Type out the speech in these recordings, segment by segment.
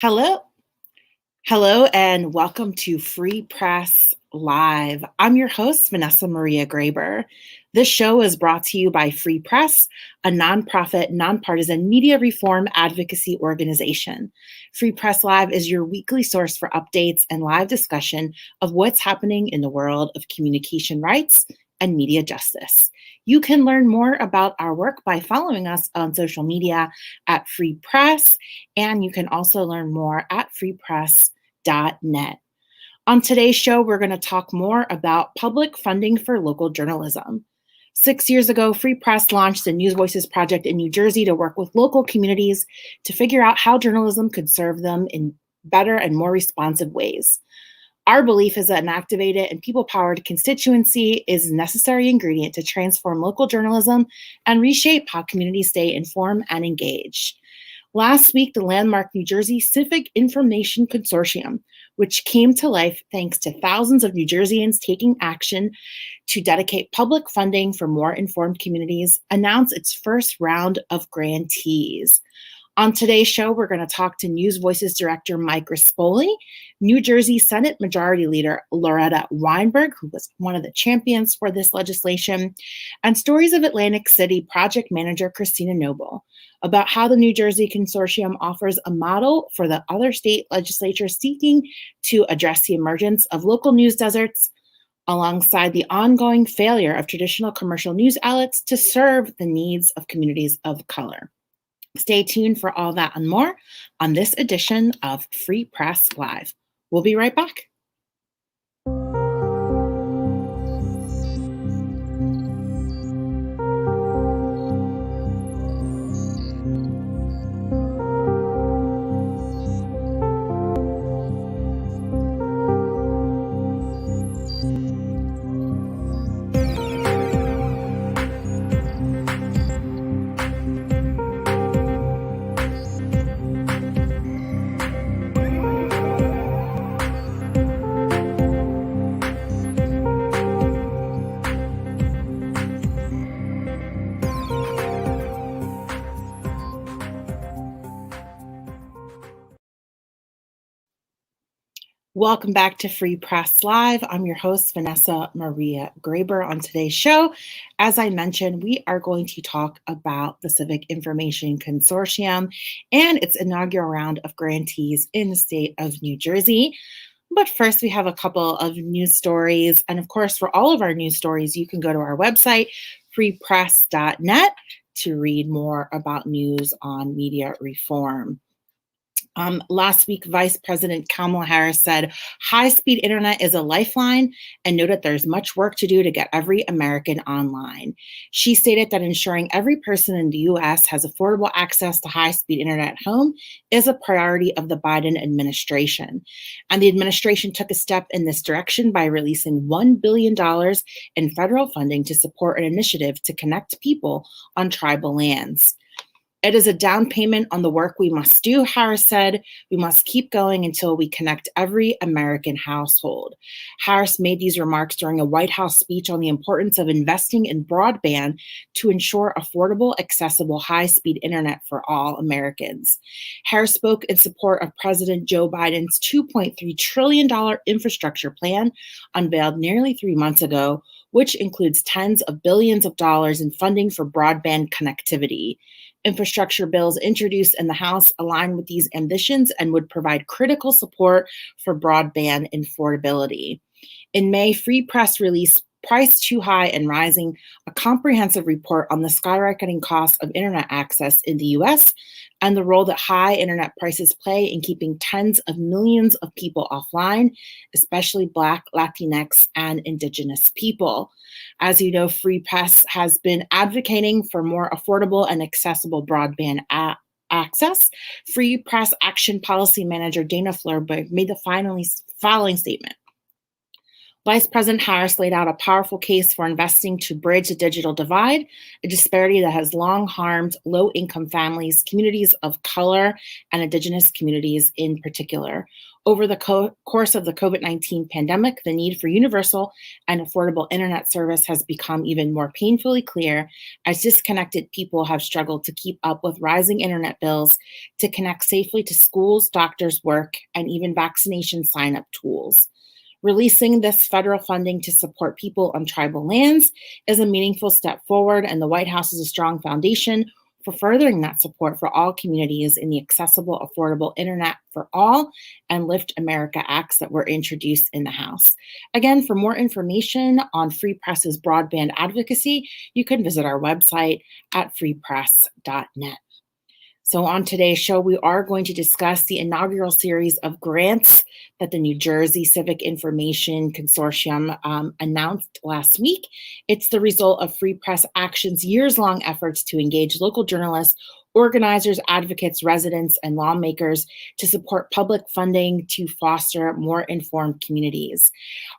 Hello. Hello, and welcome to Free Press Live. I'm your host, Vanessa Maria Graber. This show is brought to you by Free Press, a nonprofit, nonpartisan media reform advocacy organization. Free Press Live is your weekly source for updates and live discussion of what's happening in the world of communication rights and media justice. You can learn more about our work by following us on social media at Free Press, and you can also learn more at freepress.net. On today's show, we're going to talk more about public funding for local journalism. 6 years ago, Free Press launched the News Voices Project in New Jersey to work with local communities to figure out how journalism could serve them in better and more responsive ways. Our belief is that an activated and people-powered constituency is a necessary ingredient to transform local journalism and reshape how communities stay informed and engaged. Last week, the landmark New Jersey Civic Information Consortium, which came to life thanks to thousands of New Jerseyans taking action to dedicate public funding for more informed communities, announced its first round of grantees. On today's show, we're going to talk to News Voices Director Mike Rispoli, New Jersey Senate Majority Leader Loretta Weinberg, who was one of the champions for this legislation, and Stories of Atlantic City Project Manager Christina Noble about how the New Jersey Consortium offers a model for the other state legislatures seeking to address the emergence of local news deserts, alongside the ongoing failure of traditional commercial news outlets to serve the needs of communities of color. Stay tuned for all that and more on this edition of Free Press Live. We'll be right back. Welcome back to Free Press Live. I'm your host, Vanessa Maria Graber. On today's show, as I mentioned, we are going to talk about the Civic Information Consortium and its inaugural round of grantees in the state of New Jersey. But first, we have a couple of news stories. And of course, for all of our news stories, you can go to our website, freepress.net, to read more about news on media reform. Last week, Vice President Kamala Harris said high-speed internet is a lifeline and noted there's much work to do to get every American online. She stated that ensuring every person in the U.S. has affordable access to high-speed internet at home is a priority of the Biden administration. And the administration took a step in this direction by releasing $1 billion in federal funding to support an initiative to connect people on tribal lands. It is a down payment on the work we must do, Harris said. We must keep going until we connect every American household. Harris made these remarks during a White House speech on the importance of investing in broadband to ensure affordable, accessible, high-speed internet for all Americans. Harris spoke in support of President Joe Biden's $2.3 trillion infrastructure plan, unveiled nearly 3 months ago, which includes tens of billions of dollars in funding for broadband connectivity. Infrastructure bills introduced in the House align with these ambitions and would provide critical support for broadband affordability. In May, Free Press released Price Too High and Rising, a comprehensive report on the skyrocketing cost of internet access in the U.S. and the role that high internet prices play in keeping tens of millions of people offline, especially Black, Latinx, and Indigenous people. As you know, Free Press has been advocating for more affordable and accessible broadband access. Free Press Action Policy Manager Dana Flerberg made the following statement. Vice President Harris laid out a powerful case for investing to bridge the digital divide, a disparity that has long harmed low-income families, communities of color, and Indigenous communities in particular. Over the course of the COVID-19 pandemic, the need for universal and affordable internet service has become even more painfully clear as disconnected people have struggled to keep up with rising internet bills, to connect safely to schools, doctors' work, and even vaccination sign-up tools. Releasing this federal funding to support people on tribal lands is a meaningful step forward, and the White House is a strong foundation for furthering that support for all communities in the accessible, affordable internet for all and Lift America Acts that were introduced in the House. Again, for more information on Free Press's broadband advocacy, you can visit our website at freepress.net. So on today's show, we are going to discuss the inaugural series of grants that the New Jersey Civic Information Consortium announced last week. It's the result of Free Press Action's years-long efforts to engage local journalists, organizers, advocates, residents, and lawmakers to support public funding to foster more informed communities.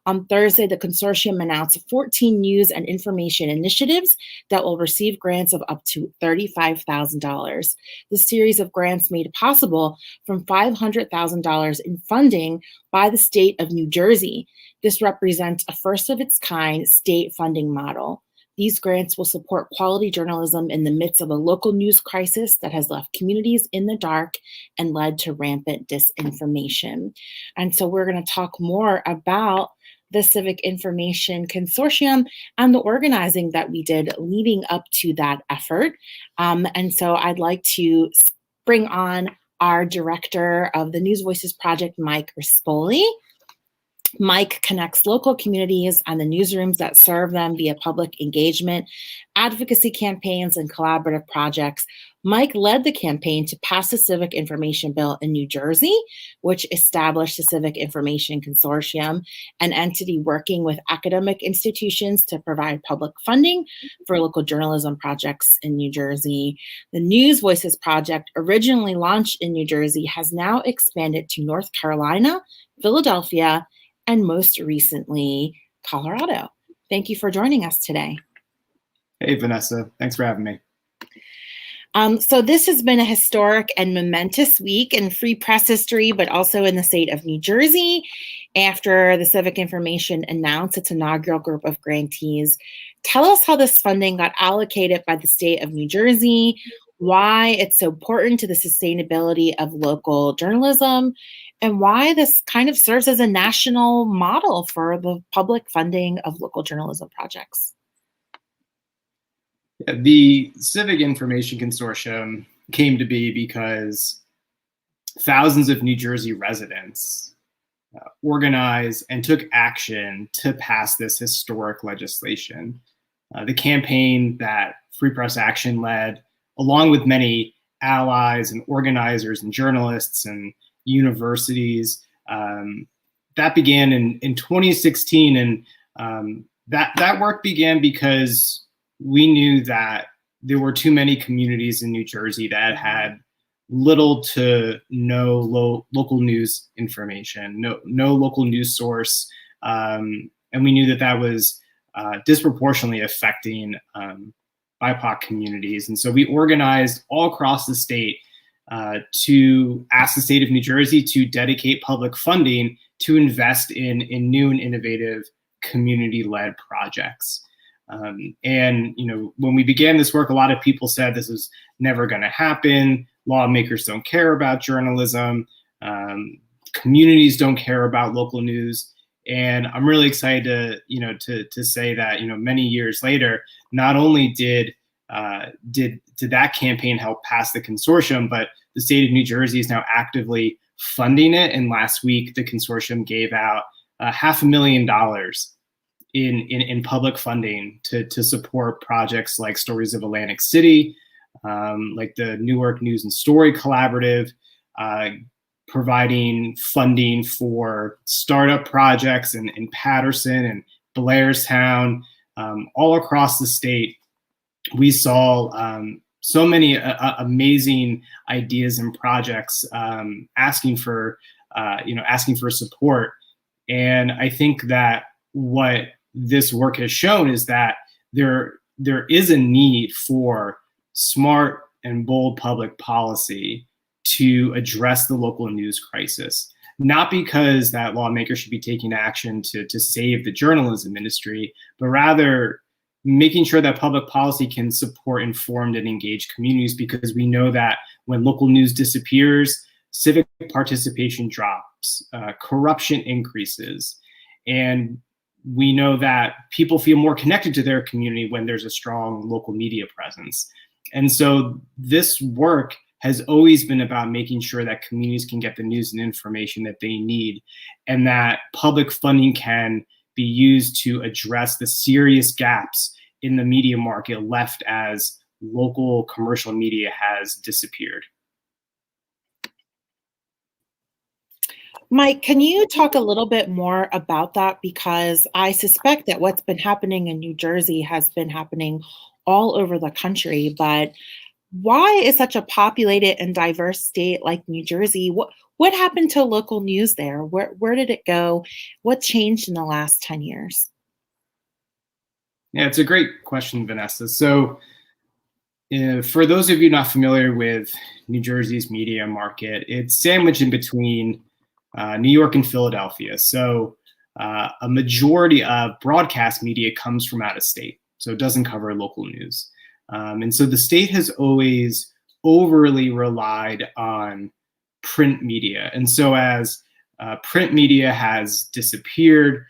On Thursday, the consortium announced 14 news and information initiatives that will receive grants of up to $35,000. The series of grants made possible from $500,000 in funding by the state of New Jersey. This represents a first-of-its-kind state funding model. These grants will support quality journalism in the midst of a local news crisis that has left communities in the dark and led to rampant disinformation. And so we're going to talk more about the Civic Information Consortium and the organizing that we did leading up to that effort. And so I'd like to bring on our director of the News Voices Project, Mike Rispoli. Mike connects local communities and the newsrooms that serve them via public engagement, advocacy campaigns, and collaborative projects. Mike led the campaign to pass the Civic Information Bill in New Jersey, which established the Civic Information Consortium, an entity working with academic institutions to provide public funding for local journalism projects in New Jersey. The News Voices Project, originally launched in New Jersey, has now expanded to North Carolina, Philadelphia, and most recently, Colorado. Thank you for joining us today. Hey, Vanessa. Thanks for having me. So this has been a historic and momentous week in free press history, but also in the state of New Jersey, after the Civic Information announced its inaugural group of grantees. Tell us how this funding got allocated by the state of New Jersey, why it's so important to the sustainability of local journalism, and why this kind of serves as a national model for the public funding of local journalism projects. The Civic Information Consortium came to be because thousands of New Jersey residents organized and took action to pass this historic legislation. The campaign that Free Press Action led, along with many allies and organizers and journalists and universities, that began in 2016, and that work began because we knew that there were too many communities in New Jersey that had little to no local news information, no local news source, and we knew that was disproportionately affecting BIPOC communities. And so we organized all across the state to ask the state of New Jersey to dedicate public funding to invest in new and innovative community-led projects. And when we began this work, a lot of people said this was never going to happen. Lawmakers don't care about journalism. Communities don't care about local news. And I'm really excited to say that many years later, not only did that campaign help pass the consortium, but the state of New Jersey is now actively funding it. And last week, the consortium gave out $500,000 in public funding to support projects like Stories of Atlantic City, like the Newark News and Story Collaborative, providing funding for startup projects in Patterson and Blairstown, all across the state. We saw so many amazing ideas and projects asking for support, and I think that what this work has shown is that there is a need for smart and bold public policy to address the local news crisis. Not because that lawmakers should be taking action to save the journalism industry, but rather making sure that public policy can support informed and engaged communities, because we know that when local news disappears, civic participation drops, corruption increases, and we know that people feel more connected to their community when there's a strong local media presence. And so this work has always been about making sure that communities can get the news and information that they need, and that public funding can be used to address the serious gaps in the media market left as local commercial media has disappeared. Mike, can you talk a little bit more about that? Because I suspect that what's been happening in New Jersey has been happening all over the country, but why is such a populated and diverse state like New Jersey? What happened to local news there? Where did it go? What changed in the last 10 years? Yeah, it's a great question, Vanessa. So for those of you not familiar with New Jersey's media market, it's sandwiched in between New York and Philadelphia. So a majority of broadcast media comes from out of state, so it doesn't cover local news. And so the state has always overly relied on print media. And so as print media has disappeared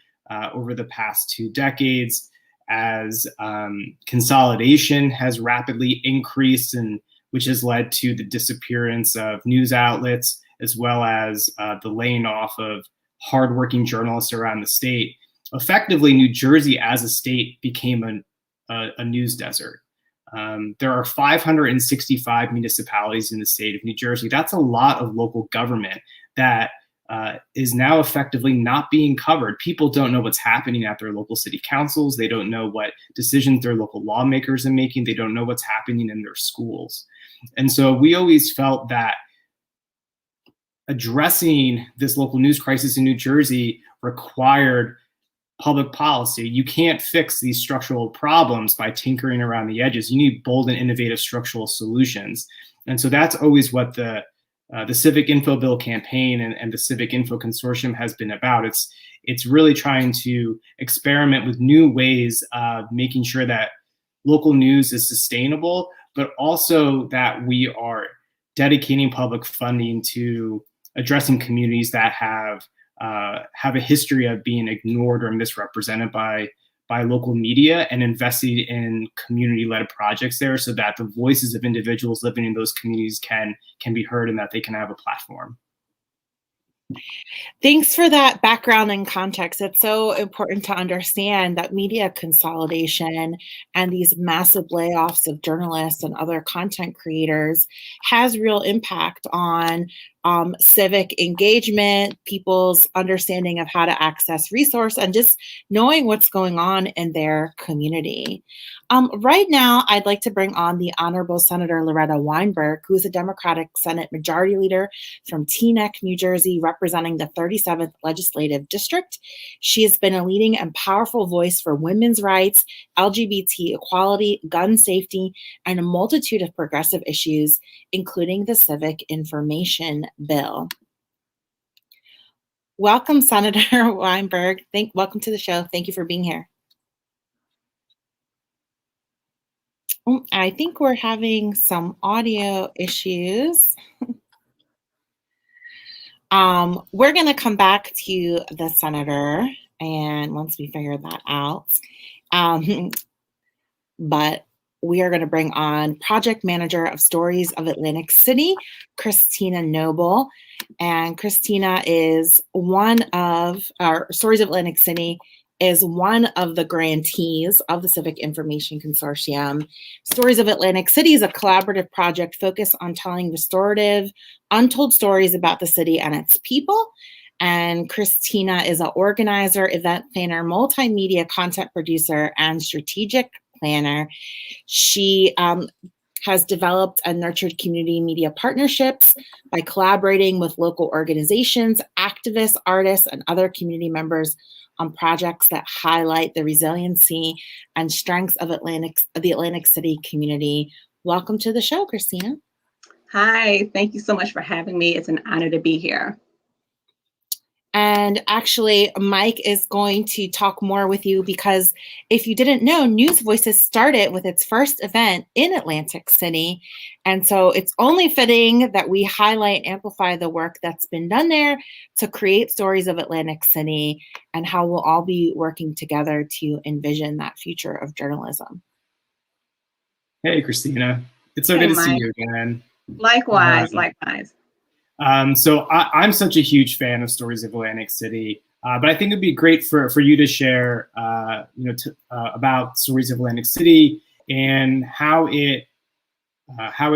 over the past 2 decades, as consolidation has rapidly increased, and which has led to the disappearance of news outlets, as well as the laying off of hardworking journalists around the state, effectively New Jersey as a state became a news desert. There are 565 municipalities in the state of New Jersey. That's a lot of local government that is now effectively not being covered. People don't know what's happening at their local city councils. They don't know what decisions their local lawmakers are making. They don't know what's happening in their schools. And so we always felt that addressing this local news crisis in New Jersey required public policy. You can't fix these structural problems by tinkering around the edges. You need bold and innovative structural solutions. And so that's always what the Civic Info Bill campaign and the Civic Info Consortium has been about. It's really trying to experiment with new ways of making sure that local news is sustainable, but also that we are dedicating public funding to addressing communities that have a history of being ignored or misrepresented by local media, and investing in community-led projects there so that the voices of individuals living in those communities can be heard and that they can have a platform. Thanks for that background and context. It's so important to understand that media consolidation and these massive layoffs of journalists and other content creators has real impact on civic engagement, people's understanding of how to access resource, and just knowing what's going on in their community. Right now, I'd like to bring on the Honorable Senator Loretta Weinberg, who is a Democratic Senate Majority Leader from Teaneck, New Jersey, representing the 37th Legislative District. She has been a leading and powerful voice for women's rights, LGBT equality, gun safety, and a multitude of progressive issues, including the Civic Information Bill. Welcome, Senator Weinberg. Welcome to the show. Thank you for being here. I think we're having some audio issues. We're going to come back to the senator, and once we figure that out, but we are going to bring on Project Manager of Stories of Atlantic City, Christina Noble. And Christina is one of our Stories of Atlantic City is one of the grantees of the Civic Information Consortium. Stories of Atlantic City is a collaborative project focused on telling restorative, untold stories about the city and its people. And Christina is an organizer, event planner, multimedia content producer, and strategic planner. She has developed and nurtured community media partnerships by collaborating with local organizations, activists, artists, and other community members on projects that highlight the resiliency and strengths of the Atlantic City community. Welcome to the show, Christina. Hi, thank you so much for having me. It's an honor to be here. And actually, Mike is going to talk more with you because if you didn't know, News Voices started with its first event in Atlantic City. And so it's only fitting that we highlight and amplify the work that's been done there to create stories of Atlantic City and how we'll all be working together to envision that future of journalism. Hey, Christina. It's so good to see you again. Likewise. So I'm such a huge fan of Stories of Atlantic City, but I think it'd be great for you to share, about Stories of Atlantic City and how it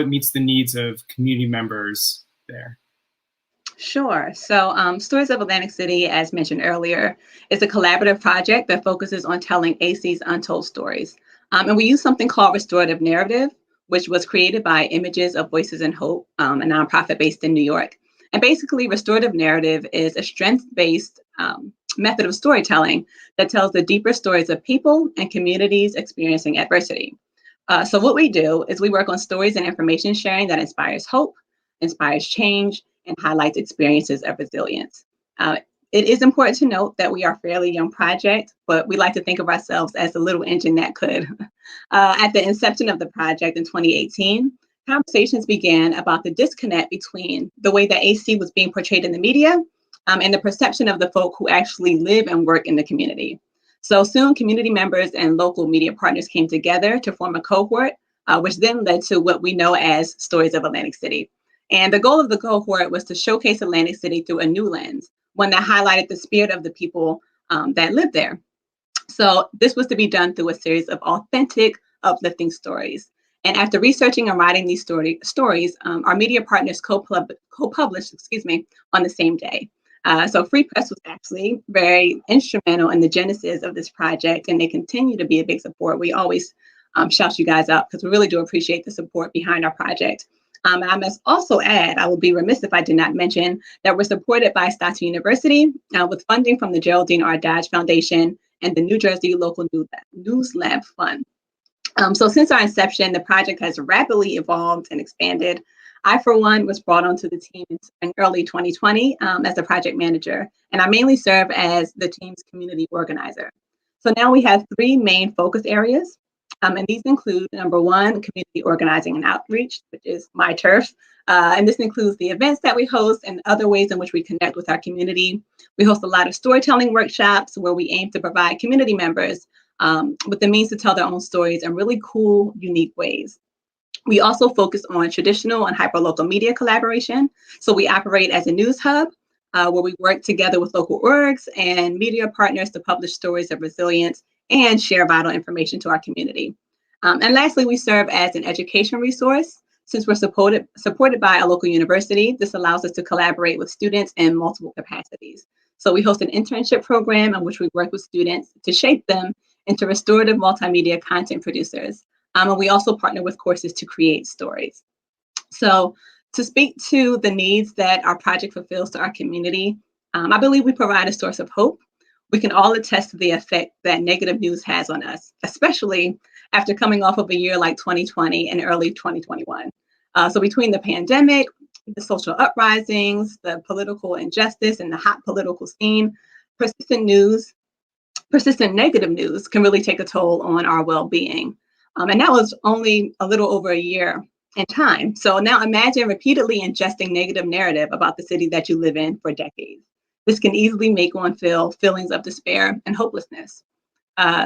meets the needs of community members there. Sure. So Stories of Atlantic City, as mentioned earlier, is a collaborative project that focuses on telling AC's untold stories. And we use something called restorative narrative, which was created by Images of Voices and Hope, a nonprofit based in New York. And basically, restorative narrative is a strength-based method of storytelling that tells the deeper stories of people and communities experiencing adversity. So what we do is we work on stories and information sharing that inspires hope, inspires change, and highlights experiences of resilience. It is important to note that we are a fairly young project, but we like to think of ourselves as a little engine that could. At the inception of the project in 2018, conversations began about the disconnect between the way that AC was being portrayed in the media and the perception of the folk who actually live and work in the community. So soon, community members and local media partners came together to form a cohort, which then led to what we know as Stories of Atlantic City. And the goal of the cohort was to showcase Atlantic City through a new lens, one that highlighted the spirit of the people that live there. So this was to be done through a series of authentic, uplifting stories. And after researching and writing these stories, our media partners co-published, on the same day. So Free Press was actually very instrumental in the genesis of this project, and they continue to be a big support. We always shout you guys out because we really do appreciate the support behind our project. And I must also add, I will be remiss if I did not mention that we're supported by Stuyvesant University with funding from the Geraldine R. Dodge Foundation and the New Jersey Local News Lab Fund. So since our inception, the project has rapidly evolved and expanded. I, for one, was brought onto the team in early 2020 as the project manager, and I mainly serve as the team's community organizer. So now we have three main focus areas. And these include, number one, community organizing and outreach, which is my turf. And this includes the events that we host and other ways in which we connect with our community. We host a lot of storytelling workshops where we aim to provide community members with the means to tell their own stories in really cool, unique ways. We also focus on traditional and hyperlocal media collaboration. So we operate as a news hub where we work together with local orgs and media partners to publish stories of resilience and share vital information to our community. And lastly, we serve as an education resource. Since we're supported by a local university, this allows us to collaborate with students in multiple capacities. So we host an internship program in which we work with students to shape them into restorative multimedia content producers. And we also partner with courses to create stories. So to speak to the needs that our project fulfills to our community, I believe we provide a source of hope. We can all attest to the effect that negative news has on us, especially after coming off of a year like 2020 and early 2021. So between the pandemic, the social uprisings, the political injustice, and the hot political scene, persistent negative news can really take a toll on our well-being. And that was only a little over a year in time. So now imagine repeatedly ingesting negative narrative about the city that you live in for decades. This can easily make one feel feelings of despair and hopelessness.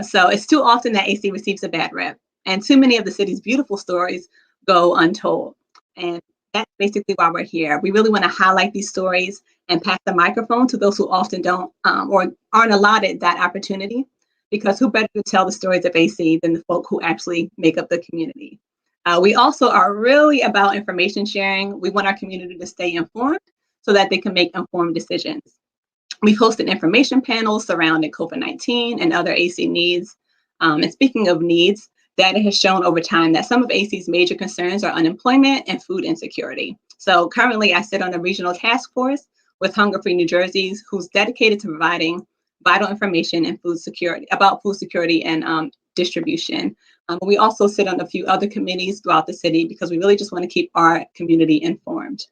So it's too often that AC receives a bad rep, and too many of the city's beautiful stories go untold. And that's basically why we're here. We really want to highlight these stories and pass the microphone to those who often don't or aren't allotted that opportunity, because who better to tell the stories of AC than the folk who actually make up the community. We also are really about information sharing. We want our community to stay informed so that they can make informed decisions. We've hosted information panels surrounding COVID-19 and other AC needs. And speaking of needs, data has shown over time that some of AC's major concerns are unemployment and food insecurity. So currently I sit on a regional task force with Hunger Free New Jersey's, who's dedicated to providing vital information and food security and distribution. We also sit on a few other committees throughout the city because we really just want to keep our community informed.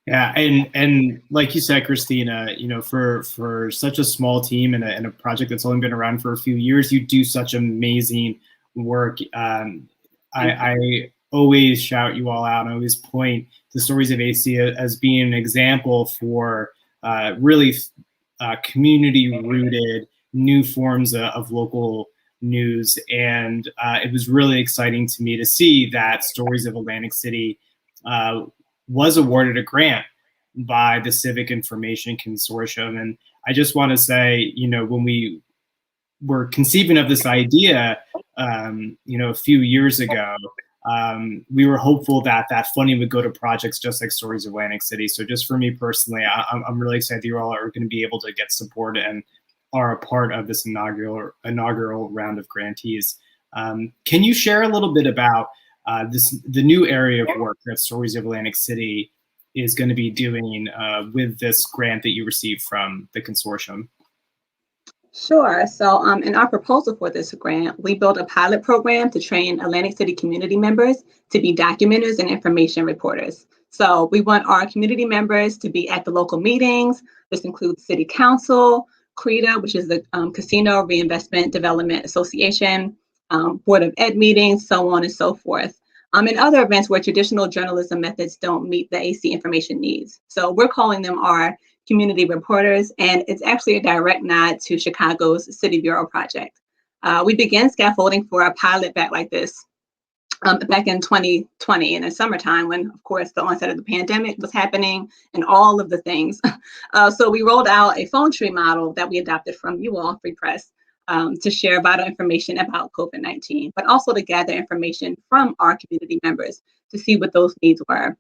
Yeah, and like you said, Christina, for such a small team and a project that's only been around for a few years, you do such amazing work. I always shout you all out, and I always point to Stories of AC as being an example for really community-rooted new forms of local news. And it was really exciting to me to see that Stories of Atlantic City was awarded a grant by the Civic Information Consortium. And I just want to say, when we were conceiving of this idea, a few years ago, we were hopeful that funding would go to projects just like Stories of Atlantic City. So just for me personally, I'm really excited you all are going to be able to get support and are a part of this inaugural round of grantees. Can you share a little bit about the new area of work that Stories of Atlantic City is going to be doing with this grant that you received from the consortium? Sure. So in our proposal for this grant, we built a pilot program to train Atlantic City community members to be documenters and information reporters. So we want our community members to be at the local meetings. This includes City Council, CREDA, which is the Casino Reinvestment Development Association, Board of Ed meetings, so on and so forth. And other events where traditional journalism methods don't meet the AC information needs. So we're calling them our community reporters, and it's actually a direct nod to Chicago's City Bureau project. We began scaffolding for a pilot back like this back in 2020 in the summertime when, of course, the onset of the pandemic was happening and all of the things. So we rolled out a phone tree model that we adopted from you all, Free Press, to share vital information about COVID-19, but also to gather information from our community members to see what those needs were.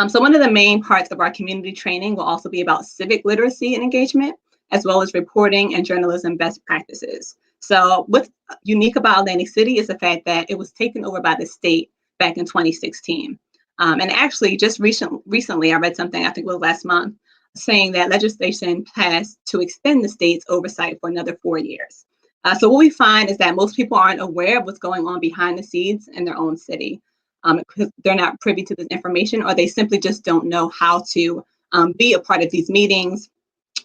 So one of the main parts of our community training will also be about civic literacy and engagement, as well as reporting and journalism best practices. So what's unique about Atlantic City is the fact that it was taken over by the state back in 2016. And actually just recently, I read something, I think it was last month, saying that legislation passed to extend the state's oversight for another 4 years. So what we find is that most people aren't aware of what's going on behind the scenes in their own city. Because they're not privy to this information, or they simply just don't know how to be a part of these meetings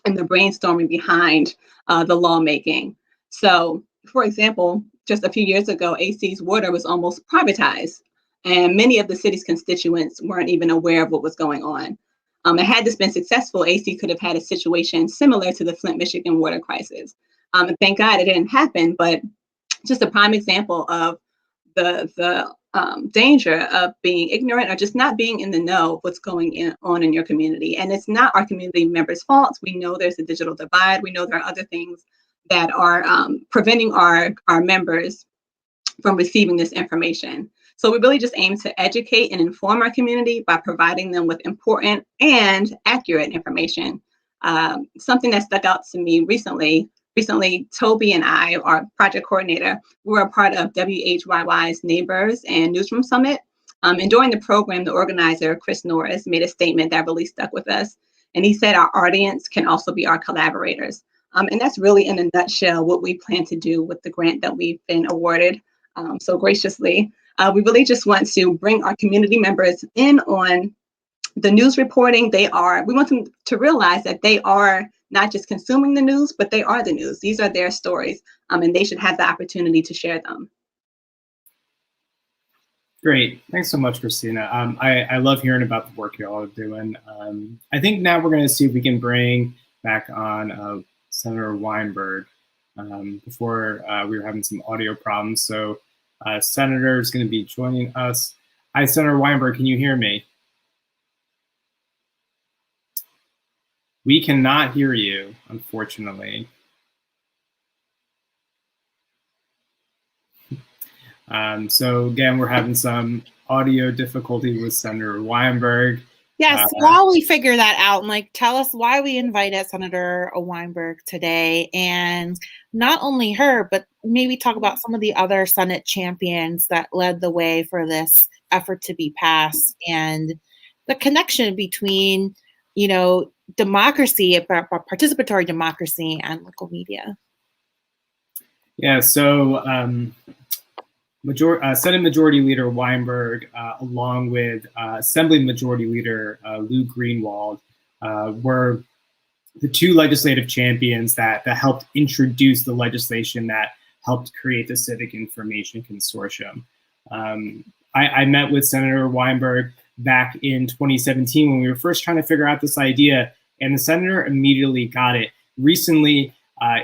and the brainstorming behind the lawmaking. So, for example, just a few years ago, AC's water was almost privatized, and many of the city's constituents weren't even aware of what was going on. And had this been successful, AC could have had a situation similar to the Flint, Michigan water crisis. And thank God it didn't happen, but just a prime example of the danger of being ignorant or just not being in the know of what's going on in your community. And it's not our community members' faults. We know there's a digital divide. We know there are other things that are preventing our members from receiving this information. So we really just aim to educate and inform our community by providing them with important and accurate information. Something that stuck out to me recently, Toby and I, our project coordinator, we were a part of WHYY's Neighbors and Newsroom Summit. And during the program, the organizer, Chris Norris, made a statement that really stuck with us. And he said our audience can also be our collaborators. And that's really in a nutshell what we plan to do with the grant that we've been awarded so graciously. We really just want to bring our community members in on the news reporting. We want them to realize that they are not just consuming the news, but they are the news. These are their stories, and they should have the opportunity to share them. Great. Thanks so much, Christina. I love hearing about the work you all are doing. I think now we're going to see if we can bring back on Senator Weinberg. Before we were having some audio problems, so Senator is going to be joining us. Hi, Senator Weinberg, can you hear me? We cannot hear you, unfortunately. So again, we're having some audio difficulty with Senator Weinberg. Yes, while we figure that out, Mike, tell us why we invited Senator Weinberg today, and not only her, but maybe talk about some of the other Senate champions that led the way for this effort to be passed, and the connection between, democracy, participatory democracy, and local media. Yeah, so Senate Majority Leader Weinberg, along with Assembly Majority Leader Lou Greenwald, were the two legislative champions that helped introduce the legislation that helped create the Civic Information Consortium. I met with Senator Weinberg back in 2017 when we were first trying to figure out this idea, and the senator immediately got it. Recently,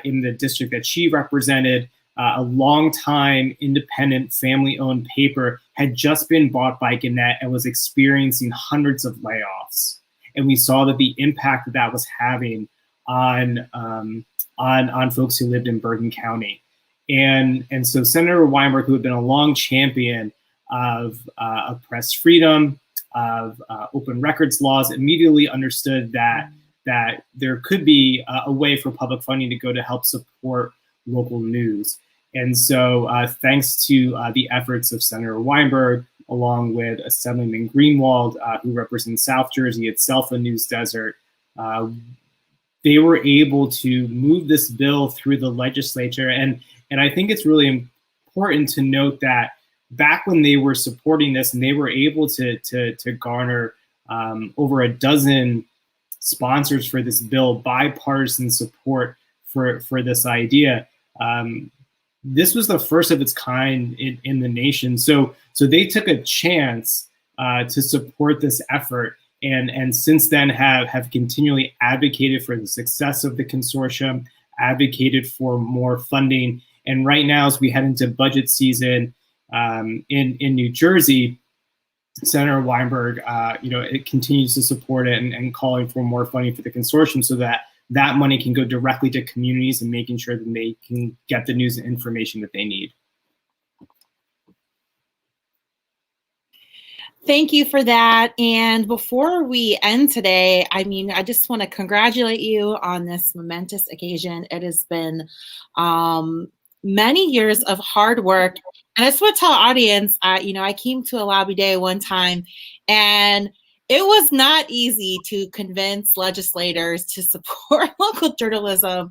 in the district that she represented, a long-time independent family-owned paper had just been bought by Gannett and was experiencing hundreds of layoffs. And we saw that the impact that was having on folks who lived in Bergen County. And so Senator Weinberg, who had been a long champion of press freedom, of open records laws, immediately understood that there could be a way for public funding to go to help support local news. And so thanks to the efforts of Senator Weinberg, along with Assemblyman Greenwald, who represents South Jersey, itself a news desert, they were able to move this bill through the legislature. And I think it's really important to note that back when they were supporting this, and they were able to garner over a dozen sponsors for this bill, bipartisan support for this idea. This was the first of its kind in the nation. So they took a chance to support this effort, and since then have continually advocated for the success of the consortium, advocated for more funding. And right now, as we head into budget season in New Jersey, Senator Weinberg, it continues to support it and calling for more funding for the consortium so that money can go directly to communities and making sure that they can get the news and information that they need. Thank you for that. And before we end today, I just want to congratulate you on this momentous occasion. It has been many years of hard work. And I just want to tell the audience, I came to a lobby day one time, and it was not easy to convince legislators to support local journalism.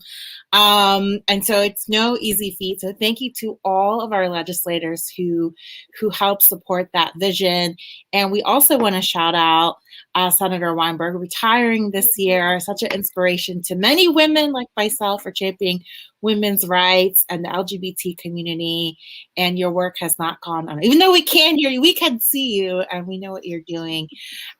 And so it's no easy feat. So thank you to all of our legislators who helped support that vision. And we also want to shout out Senator Weinberg, retiring this year, such an inspiration to many women like myself for championing women's rights and the LGBT community. And your work has not gone on. Even though we can hear you, we can see you, and we know what you're doing.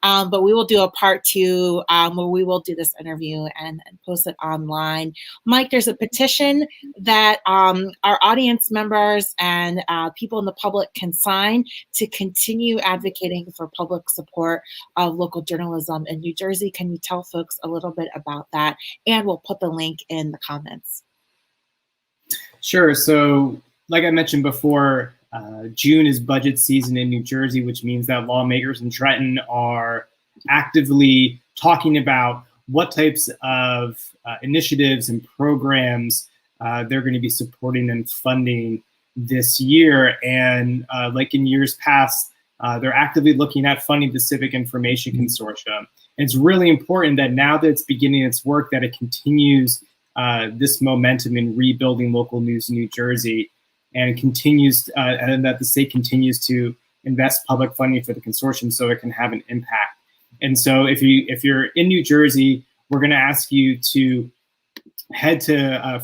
But we will do a part 2 where we will do this interview and post it online. Mike, there's a petition that our audience members and people in the public can sign to continue advocating for public support of local journalism in New Jersey. Can you tell folks a little bit about that? And we'll put the link in the comments. Sure. So like I mentioned before, June is budget season in New Jersey, which means that lawmakers in Trenton are actively talking about what types of initiatives and programs they're going to be supporting and funding this year. And like in years past, they're actively looking at funding the Civic Information Consortium. And it's really important that now that it's beginning its work, that it continues this momentum in rebuilding local news in New Jersey, and continues, and that the state continues to invest public funding for the consortium so it can have an impact. And so if you're in New Jersey, we're going to ask you to head to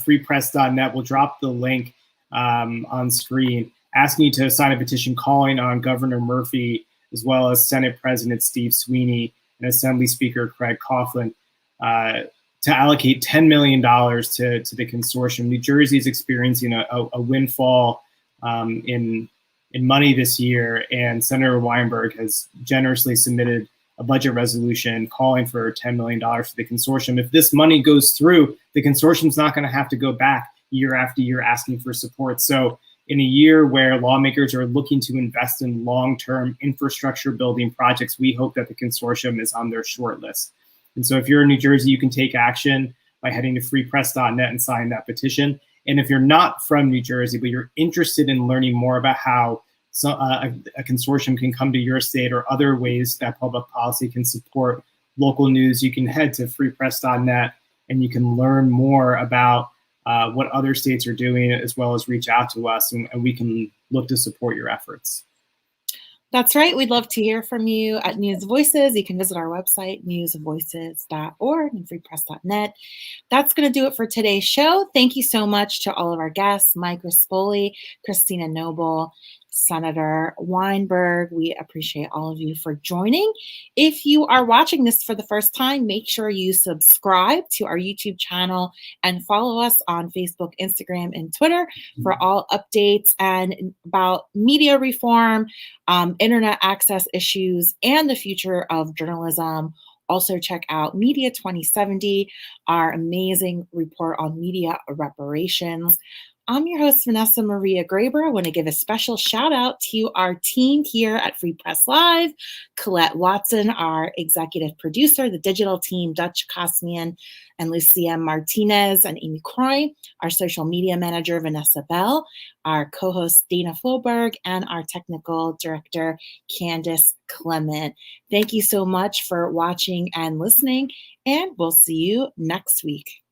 freepress.net. We'll drop the link on screen, asking you to sign a petition calling on Governor Murphy, as well as Senate President Steve Sweeney and Assembly Speaker Craig Coughlin, to allocate $10 million to the consortium. New Jersey is experiencing a windfall in money this year, and Senator Weinberg has generously submitted a budget resolution calling for $10 million for the consortium. If this money goes through, the consortium's not going to have to go back year after year asking for support. So in a year where lawmakers are looking to invest in long-term infrastructure building projects, we hope that the consortium is on their short list. And so if you're in New Jersey, you can take action by heading to freepress.net and sign that petition. And if you're not from New Jersey, but you're interested in learning more about how a consortium can come to your state or other ways that public policy can support local news, you can head to freepress.net and you can learn more about what other states are doing, as well as reach out to us, and we can look to support your efforts. That's right. We'd love to hear from you at News Voices. You can visit our website, newsvoices.org and freepress.net. That's going to do it for today's show. Thank you so much to all of our guests, Mike Rispoli, Christina Noble, Senator Weinberg. We appreciate all of you for joining. If you are watching this for the first time, make sure you subscribe to our YouTube channel and follow us on Facebook, Instagram, and Twitter for all updates and about media reform, internet access issues, and the future of journalism. Also check out Media 2070, our amazing report on media reparations. I'm your host, Vanessa Maria Graber. I want to give a special shout out to our team here at Free Press Live, Colette Watson, our executive producer, the digital team, Dutch Kosmian and Lucia Martinez, and Amy Croy, our social media manager, Vanessa Bell, our co-host, Dana Floberg, and our technical director, Candace Clement. Thank you so much for watching and listening, and we'll see you next week.